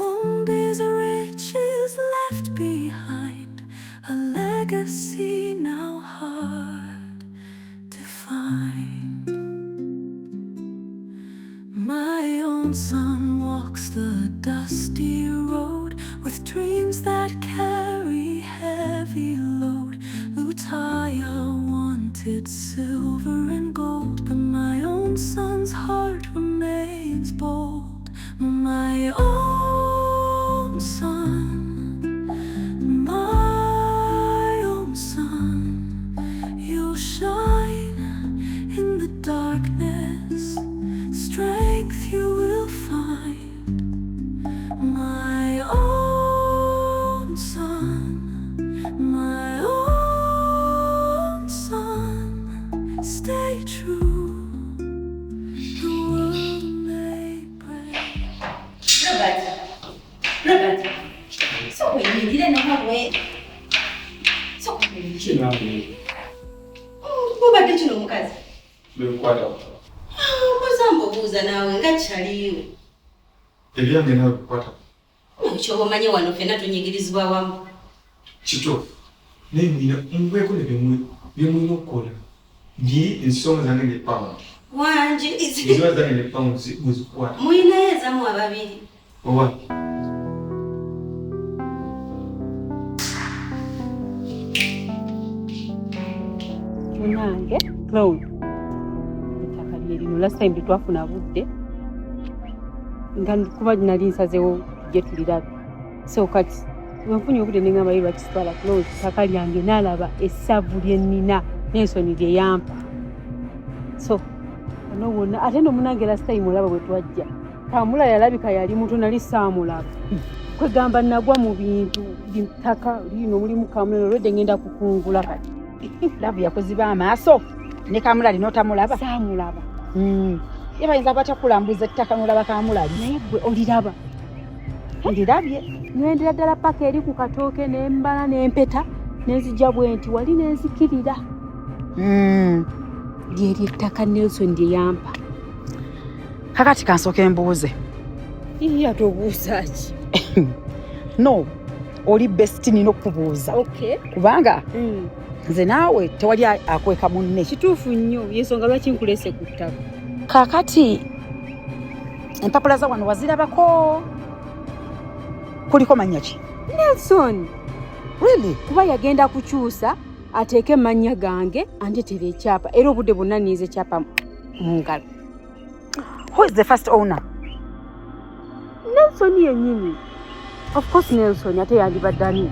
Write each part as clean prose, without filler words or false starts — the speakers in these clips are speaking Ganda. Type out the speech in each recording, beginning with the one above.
all these riches left behind, a legacy now hard to find. My own son walks the dusty road with dreams that carry heavy load. Lutaya wanted silver and gold, but my own son's heart remains bold. My own son, my own son, you'll shine in the darkness, strength you will find. My own son, my own son, stay true. The world may break. Robert. So we didn't have way. So we didn't. Go back to your mukazi. Mbuuza naawe nga kyaliyo. Ebyange nawe kukwata. Ky'omanyi wano ffenna tunyigirizibwa wamu. Kituufu. Naye mulina mubeko ne byemulina okukola. Ndi ensonga zange ne pound. Wanje ensonga zange ne pound zikwata. Mulinayo ezamu ababiri. Owa. Munange, Chloe. Last time twafuna budde nga kuba nali nsazeewo tujje tulirabe, so kati wenfunye obudde ne ngamba yiba kisitwala Close ttaka lyange n'alaba essavu lye nnina n'ensonyi lye yampa. So ono wonna ate no munange last time olaba bwe twajja Kamula yalabika yali muntu nali saamulaba kwegamba nagwa mu bintu ttaka lino mulimu Kamula olwedde ngenda kukungula kati labu yakuziba amaaso ne Kamula lino tamulaba saamulaba. Yabayinza batya kulambuza ettaka n'olaba Kamula naye gwe oliraba. Ndirabye ngendera ddala paka eri ku katooke n'embala n'empeta n'enzijja bwe nti wali n'enzikirira. Lyeri ettaka Nelson lye yampa. Kakati kansooke mbuuze. Iya tobuuza ki? No, oli best nino kubuuza. Okay. Kubanga nze naawe tewali akweka munne. Kituufu nnyo y'ensonga lwaki nkulese ku ttaka. Kakati empapula za wano wazirabako? Kuliko mannya ki? Nelson. Really? Kuba yagenda kukyusa ateeke mannya gange andeetera ekyapa era obudde bwonna nniize ekyapa mu ngalo. Who is the first owner? Nelson yennyini. Of course Nelson ate yandiba Dannie.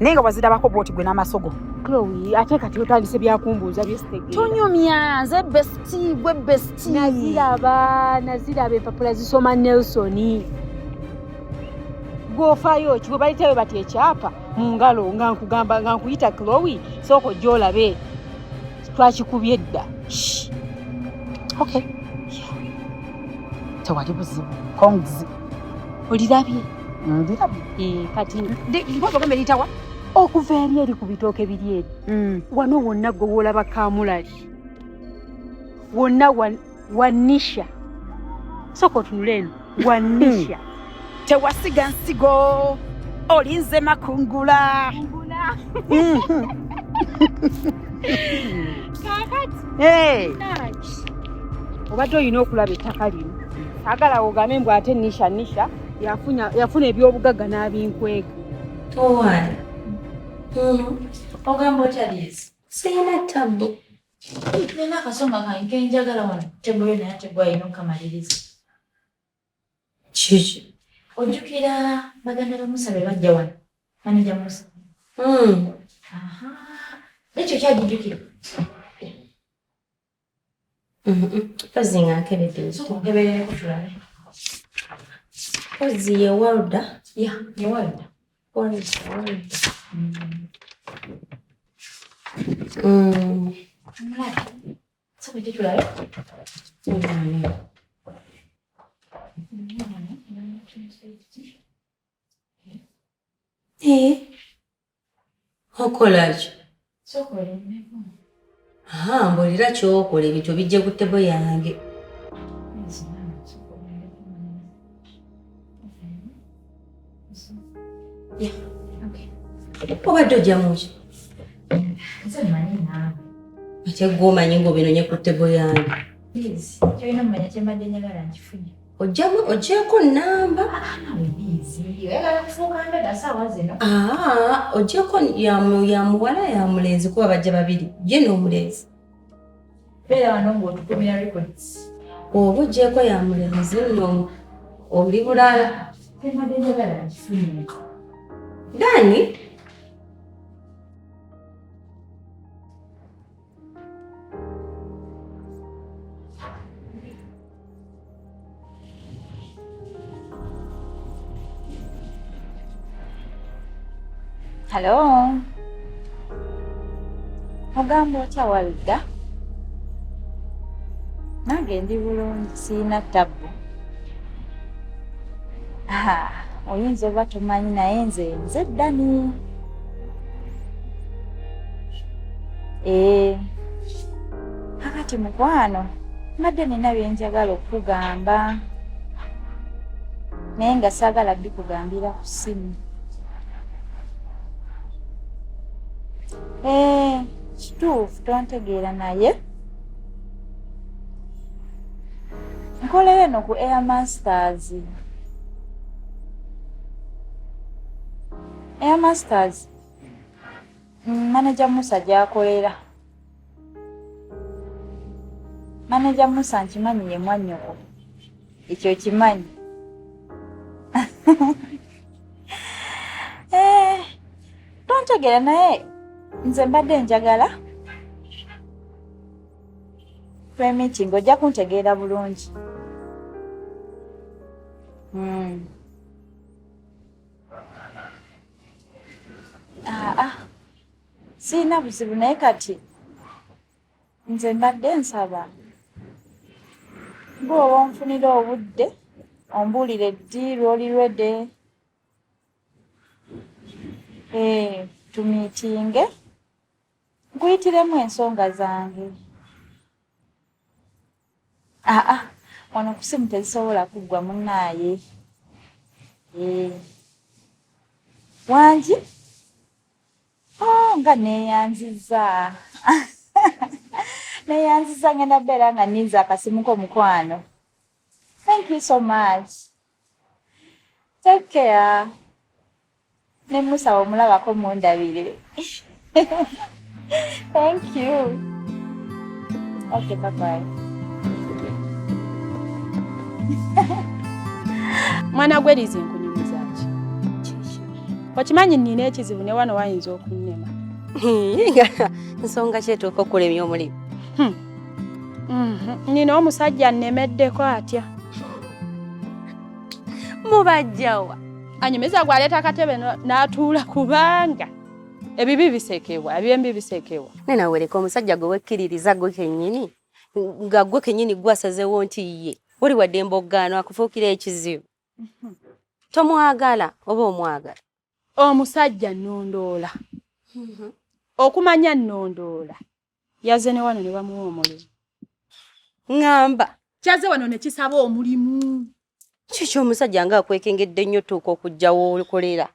Nenga wazirabako bwoti gwe n'amasogo. Chloe, ate kati otandise byakumbuuza byesitegera. Tonyumya, nze bestie, gwe bestie. Naziraba empapula zisoma Nelson. Gwofaayo ki bwe bayitayo bati ekyapa mu ngalo nga nkugamba nga nkuyita Chloe sooka ojja olabe twakikubye edda. Okay. Tewali buzibu. Kongizi. Olirabye? Ndirabye. Kati ngozo gambe litawa? Okuva eri ku bitooke biri eri. Wano wonna gwe woolaba Kamulali. Wonna wanisha. Sooka otunule eno. Wanisha. Tewasiga nsigo. Olinze makungula. Kakati. Obadde olina okulaba ettaka lino. Sagala ogambe mbw ate nisha yafuna ebyobugagga n'abinkwega. Towaana. Ogamba okyaliizi. Siyina tabbu. Nina akasonga kange njagala wano. Tebbuyo naye ate gwalina okukamaliriza. Kiki? Ojjukira baganda ba Musa be bajja wano. Manija Musa. Ekyo kyagijjukira. Kazi nga nkebedde. So nkebedde kutulabe. Kazi ye Walda. Ya, ye Walda. Walda. So kujja tulabe. Okola ki? Sokola nnyo. Mbolera ky'okola ebintu bijje ku ttebo yange. Yeah. Okay. Obadde ojja muki? Nze mmanyi naawe. Ate gw'omanyi ng'obinonye ku ttebo yange. Please, kyolina mmanya kye mbadde njagala nkifunye. Oggyeko nnamba? Naawe biizi, oyagala kufuuka mbega ssaawa zino. Oggyeko ya muwala ya mulenzi kuba bajja babiri. Ye n'omulenzi. Beera wano ng'otukumira records. Oba oggyeko ya mulenzi nno oli bulala. Kye mbadde njagala nkifunye. Dannie? Hello. Ogamba otya Walda? Nange ndi bulungi sirina ttabu. Oyinza oba tomanyi naye nze Dannie. Kakati mukwano mbadde nina bye njagala okugamba naye nga saagala bikugambira ku ssimu. Kituufu tontegeera naye nkolera eno ku Air Masters. Air Masters Manager Musa gy'akolera. Manager Musa nkimanyi ye mwannyoko. Ekyo kimanyi. Tontegeera naye nze mbadde njagala pre-meeting ojja kuntegeera bulungi. Sirina buzibu naye kati nze mbadde nsaba gwe oba onfunira obudde ombuulire ddi lw'oli ready tumiitinge nkuyitiremu ensonga zange. Wano ku ssimu tezisobola kuggwa munnaaye. Wangi? Nga neeyanziza. Neeyanziza ngenda beera nga nninza akasimu k'omukwano. Thank you so much. Take care. Ne Musa omulabako mundabire. Thank you. Okay, bye-bye. Mwana gwerize nkunyumiza ki? Okimanyi nnina ekizibu ne wano wayinza okunnema. Nsonga ki etuuka okulemya omulimu? Nina omusajja nnemeddeko atya. Mubajjawa. Anyumiza gwaleeta akatebe n'atuula kubanga ebibi bisekebwa, ebyembi bisekebwa. Nena wereka omusajja gwe wekkiririza gwe kennyini nga gwe kennyini gwasazeewo nti ye oli wadde emboggaano akufuukira ekizibu. Tomwagala oba omwagala? Omusajja nnondoola. Okumanya nnondoola yazze ne wano ne bamuwa omulimu. Ngamba Kyaze wano ne kisaba omulimu. Kiki omusajja nga akwekengedde nnyo tuuka okujjawo olikolera?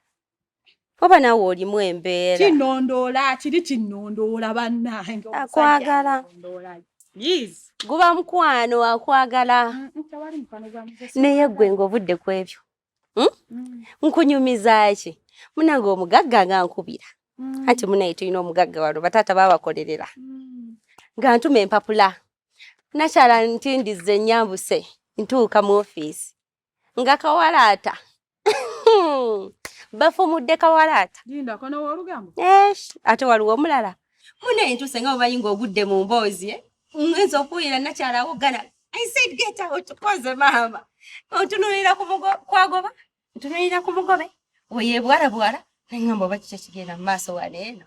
Oba naawe olimu embeera? Kinnondoola, kiri kinnondoola bannange. Akwagala. Yes. Guba mukwano akwagala. Naye ggwe ng'obudde ku ebyo. Nkunyumiza ki? Munange omugagga nga nkubira. Ati munaye tulina omugagga wano bataata baabakolerera. Nga ntuma empapula. Nakyala ntindize nnyambuse ntuuka mu ofiisi. Nga kawalaata. Bafumudde kawalaata. Linda kono wolugambo. Ate waliwo omulala. Munaye ntuse nga omanyi ng'ogudde mu mboozi. Ngenza okuwulira nakyala awogana. I said get out tukoze maama. Ontunulira ku kwagoba. Ntunulira ku mugobe. Oyeebwala. Nengamba oba kiki kigenda mu maaso wano eno.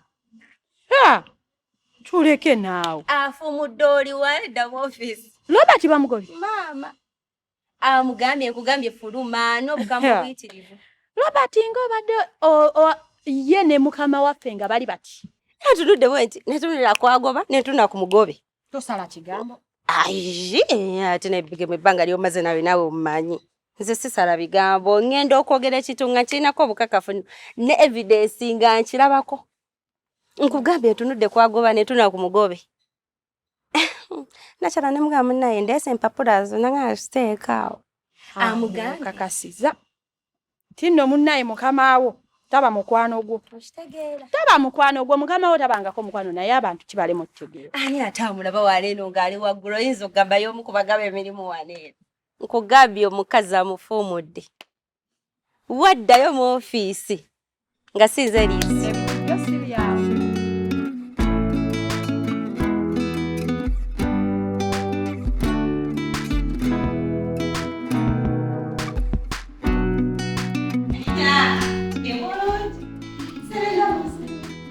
Tuleke naawe. Afumudde oli walda mu ofiisi. Robert bamugobe. Maama. Amugambye nkugambye fuluma n'obugambo buyitirivu. Robert ng'obadde ye ne mukama waffe nga bali bati. Natuludde bwenti netunulira kwagoba netuna ku mugobe. Tosala kigambo. Ate nebigeme ebbanga lyomaze nawe omumanyi. nze sisala bigambo ngenda okwogera ekitunga kirinako obukakafu ne evidence nga nkirabako nkugambye tunudde kwagoba ne tuna ku mugobe nakyala ne mugamba naye ndese empapula zo nanga ziteekaawo amugambye kakasiza tinno munnaye mukamaawo taba mukwano gwo taba mukwano gwo mukamaawo tabangako mukwano naye abantu kibale mu kitegeera ani atamulaba waleeno ng'ali waggulu oyinza okugamba y'omu ku bagaba emirimu waneeno nkugambye omukazi amufuumudde waddayo mu ofiisi nga sinze liisi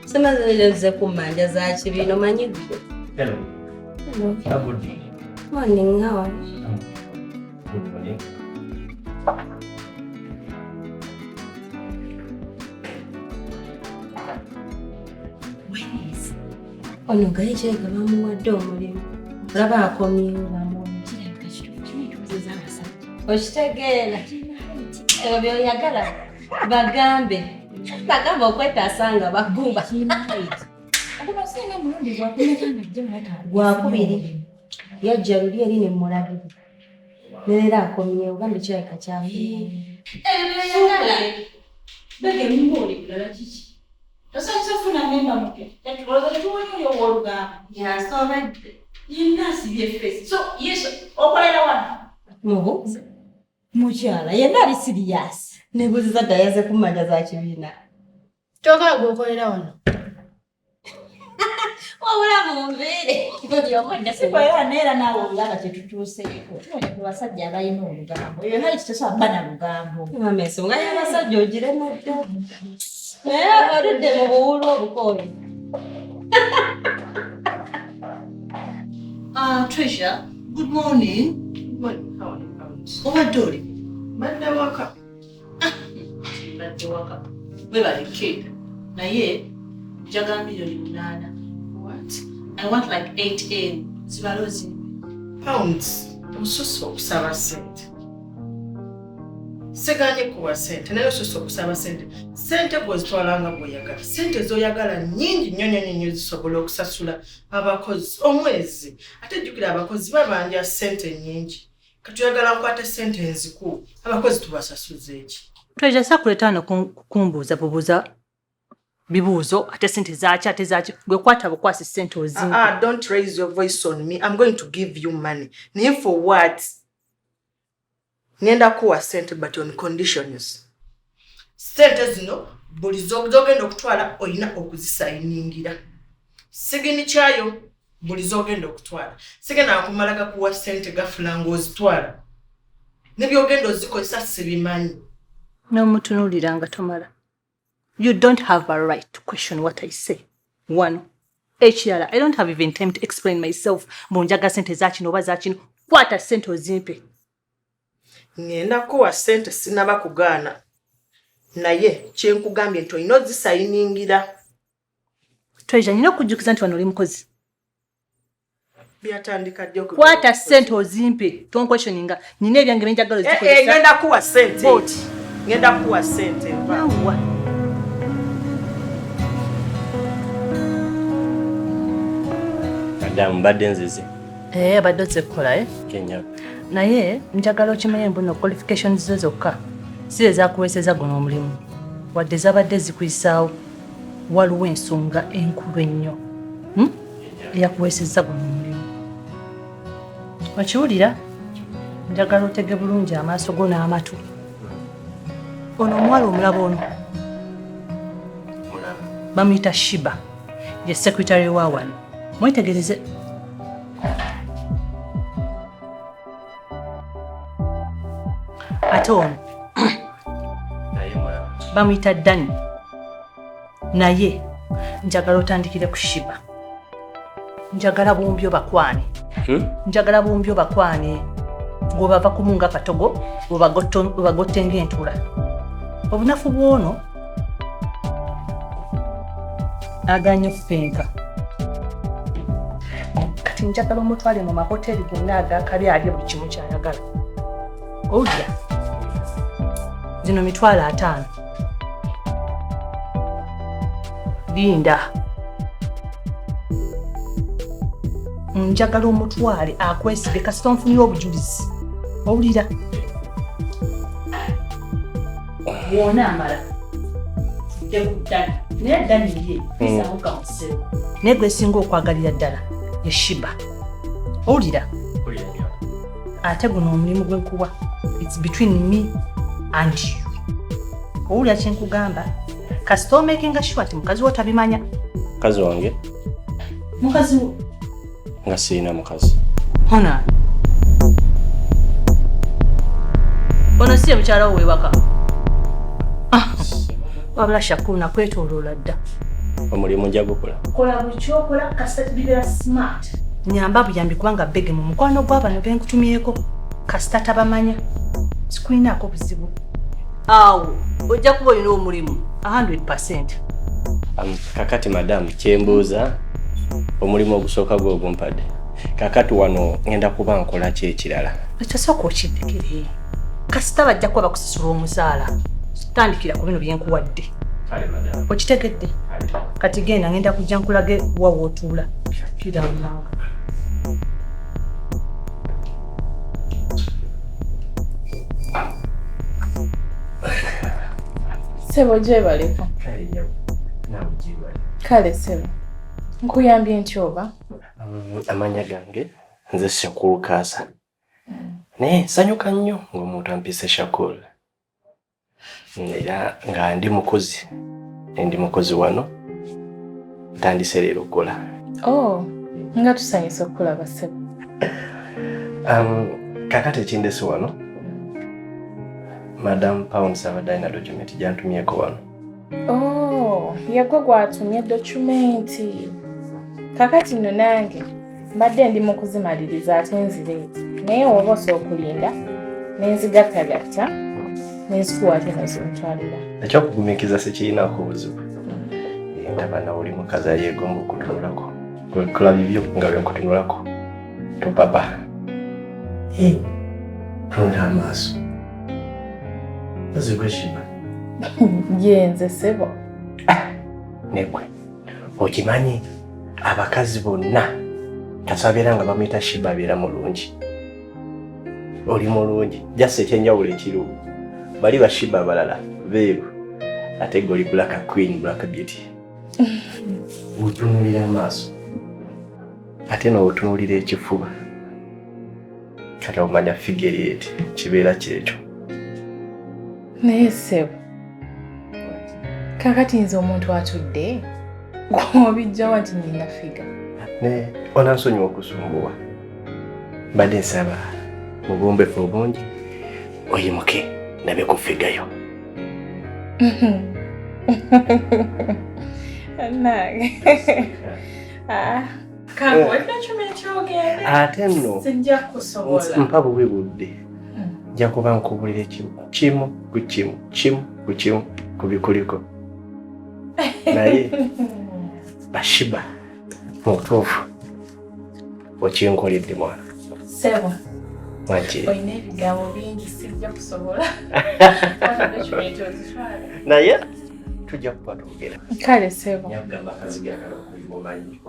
Semaze kumanja za kibino manyi gwe. Hello. Hello. How good day? Morning, how are you? Good morning. Wendy's. Ono gaye kyega bamuwadde omulimu. Olaba akomyewo bamuwadde kirabika kituukiza abasajja. Okitegeera. Ebyo byoyagala bagambe. Bagamba okwetaasa nga bagumba. Gwakubiri. Yajja luli eri ne mmulabira. Neera akomyewo gambe kirabika kyavuye. Ebyo byoyagala. Bege mumuli kulala kiki. Tosanyusafuna memba muke. Tetulooza tuwonye ow'olugamba. Yasobadde. Yenna asibye face. So, yesu, okolera wano. Mubuuze. Mukyala, yenna ali siriyasi. Nebuuziza dda yaze kumanja za kibiina. Toka gwokolera wano. Wabula mumbeere. Sikwera neera naawe olaba kyetutuuseeko. Tuwonye basajja abalina olugambo. Eyo naye kitesobola na lugambo. Mama ensonga y'abasajja ogirema dda. Naye oludde mu buwulu obukooye. Treasure, good morning. Good morning. How are you? Obadde oli? Mbadde waka. Mbadde waka. Webale kid. Naye njagala milioni 8. What? I want like 8 zibalozi. Pounds. Omusoso okusaba sente. Seganye kuwa sente naye ososo okusaba sente. Sente gwezitwalanga bw'oyagala. Sente z'oyagala nnyingi nnyo zisobola okusasula abakozi omwezi. Ate jjukira abakozi babanja sente nnyingi. Katuyagala nkwate sente enziku. Abakozi tubasasuze eki. Treasure sakuleta no kumbuuza bubuuza bibuuzo ate sente zaaki ate zaaki gwe kwata bukwasi sente ozingi. Don't raise your voice on me. I'm going to give you money. Naye for what? Ngenda kuwa sente but on conditions. Sente zino buli zogenda okutwala oyina okuzisayiningira. Sigini kyayo buli zogenda okutwala. Sigena akumalaga kuwa sente gafula ng'ozitwala. Ne byogenda ozikozesa sibimanyi. N'omutunuulira nga tomala. You don't have a right to question what I say. One. Ekirala, I don't have even time to explain myself. Mbunjaga sente zaakino oba zaakino. Kwata sente ozimpe. Ngenda kuwa sente sinaba kugaana. Naye kyenkugambye nti olina ozisayiningira. Treasure, nina okujjukiza nti wano oli mukozi. Byatandika ddi okugenda. Kwata sente ozimpe. Don't questioninga. Nina ebyange benjagala ozikozesa. Ngenda kuwa sente. Ngenda kuwa sente. Nawa. Madam mbadde nzize. Badde ozzekola Kenya. Naye njagala okimanye mbuno qualifications zo zokka si ezakuweeseza guno omulimu wadde zabadde zikuyisaawo waliwo ensonga enkulu ennyo eyakuweeseza guno omulimu. Okiwulira? Njagala otege bulungi amaaso go n'amatu. Ono omuwala omulaba ono bamuyita Sheebah, ye secretary wa wano. Mwetegereze. Ate ono bamuyita Dannie. Naye njagala otandikire ku Sheebah. Njagala bombi obakwane. Njagala bombi obakwane. Ng'obava kumunga katogo obagotte ng'entula. Obunafu bw'ono aganye okufenka. Kati njagala omutwale mu mahoteri gonna agakali alye buli kimu ky'ayagala. Owulira? zino 5,000. Linda. Njagala omutwale akwesibe kasita onfunira obujulizi. Owulira? Bw'ona amala. Tujja ku Dannie. Naye Dannie ye bisaamu kamusero. Naye gwe singa okwagalira ddala ye sheebah. Owulira? Ate guno omulimu gwe nkuwa. It's between me and you. Owulira kye nkugamba? Kasita omakinga sure ti mukazi wo tabimanya. Mukazi wange? Mukazi wo? Nga sirina mukazi. Hona. Ono si mukyala wo wewaka. Wabula Shakur nakwetooloola dda. Omulimu nja gukola. Kola buli kyokola kasita tibibera smart. Nyamba buyambi kubanga bege mu mukwano gw'abano be nkutumyeko. Kasita tabamanya. Sikulinaako buzibu. Awo, ojja kuba olina omulimu 100%. Kakati madamu kyembuuza omulimu ogusooka gw'ogumpadde. Kakati wano ngenda kuba nkola ki ekirala? Ekisooka okiddekere. Kasita bajja kuba bakusasula omusaala. Tandikira ku bino bye nkuwadde. Kale madamu. Okitegedde? Kati genda ngenda kujja nkulage wa wootuula. Kiranga. Sebo gyebaleka. Kale Sebo, nkuyambye ntya oba? Amanya gange nze Shakur Kaasa. Naye nsanyuka nnyo ng'omuntu ampise Shakur. Era nga ndi mukozi wano ntandise leero okukola. Oh, nga tusanyuse okulaba Sebo. Kakati ekindese wano Madam Pounds abadde alina document gyantumyeko wano. Oh, yagwe gwatumye documenti. Kakati nno nange mbadde ndi mu kuzimaliriza ate nzireeti. Naye oba osooka okulinda n'enzigattagatta n'enzikuwa ate n'ozimutwalira. Ekyokugumiikiza sikirinaako buzibu. Ndaba nawe oli mukazi ayeegomba okutunulako. Bwekola bibyo nga byenkutunulako topapa. Tunda amaaso. Azigwe Sheebah. Yenze Sebo. Negwe okimanyi abakazi bonna kasabeera nga bamuyita Sheebah abeera mulungi. Oli mulungi jase ekyenjawulo ekirubu. Bali ba Sheebah abalala beeru ate gwe oli black queen, black beauty. Utunulira amaaso ate n'otunuulira ekifuba. Kati omanya figure kibeera kyekyo. Naye Sebo, kakati nze omuntu atudde gw'obijjawa nti nina figa. Ne onansonyiwa okusumbuwa. Mbadde nsaba mu buwombeefu obungi oyimuke nabe kufigayo. Nange. Kango document ogende. Ate nno Sijja kusobola. mpa bubi budde. Nja kuba nkubulira kimu ku kimu ku bikuliko. Naye ba Sheebah mu butuufu okinkoledde mwana. Sebo, Wangi. olina ebigambo bingi sijja kusobola. Document ozitwala. Naye tujja kuba twogera. Kale Sebo. Nyagamba akazi gaagala okuyimumanyi.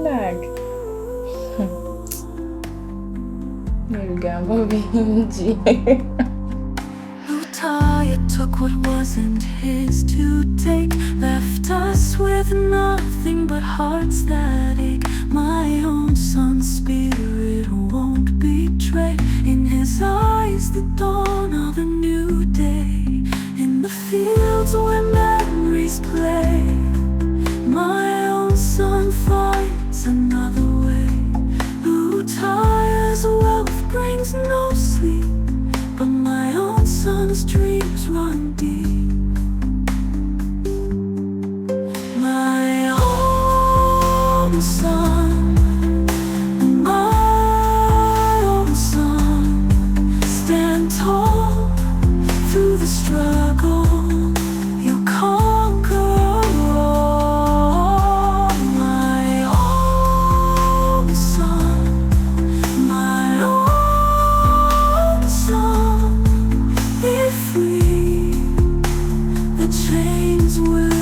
Nange. Ebigambo bingi. No tie, it took what wasn't his to take. Left us with nothing but hearts that ache. My own son's spirit won't betray. In his eyes, the dawn of a new day. In the fields where memories play. My own son finds another way. Who tires wealth brings no sleep. But my own son's dreams run deep. My own son, my own son, stand tall through the struggle. You'll conquer all. My own son, my own chains will